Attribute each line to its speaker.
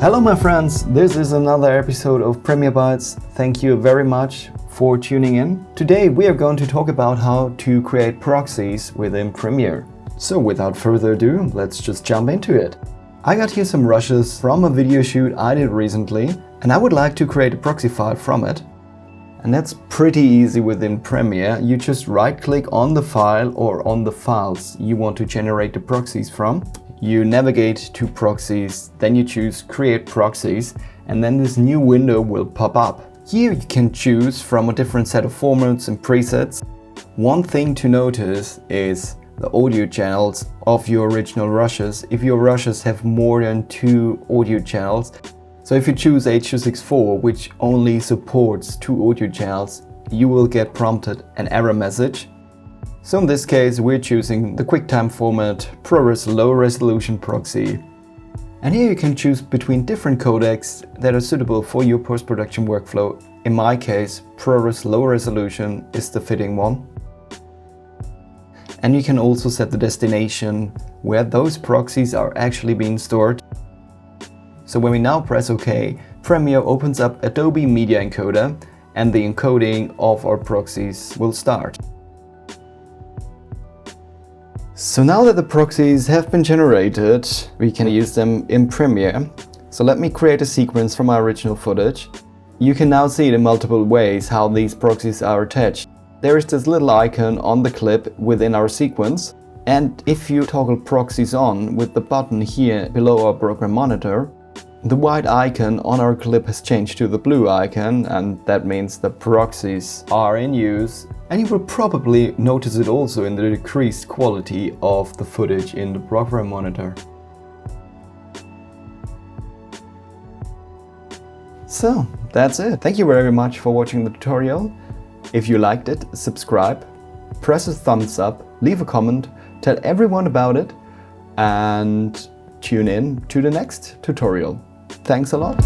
Speaker 1: Hello my friends, this is another episode of Premiere Bytes. Thank you very much for tuning in. Today we are going to talk about how to create proxies within Premiere. So without further ado, let's just jump into it. I got here some rushes from a video shoot I did recently, and I would like to create a proxy file from it. And that's pretty easy within Premiere. You just right click on the file or on the files you want to generate the proxies from. You navigate to proxies, then you choose Create Proxies, and then this new window will pop up. Here you can choose from a different set of formats and presets. One thing to notice is the audio channels of your original rushes. If your rushes have more than 2 audio channels, so if you choose H.264, which only supports 2 audio channels, you will get prompted an error message. So in this case, we're choosing the QuickTime format ProRes Low Resolution Proxy. And here you can choose between different codecs that are suitable for your post-production workflow. In my case, ProRes Low Resolution is the fitting one. And you can also set the destination where those proxies are actually being stored. So when we now press OK, Premiere opens up Adobe Media Encoder and the encoding of our proxies will start. So now that the proxies have been generated, we can use them in Premiere. So let me create a sequence from our original footage. You can now see in multiple ways how these proxies are attached. There is this little icon on the clip within our sequence. And if you toggle proxies on with the button here below our program monitor, the white icon on our clip has changed to the blue icon, and that means the proxies are in use. And you will probably notice it also in the decreased quality of the footage in the program monitor. So that's it. Thank you very much for watching the tutorial. If you liked it, subscribe, press a thumbs up, leave a comment, tell everyone about it, and tune in to the next tutorial. Thanks a lot.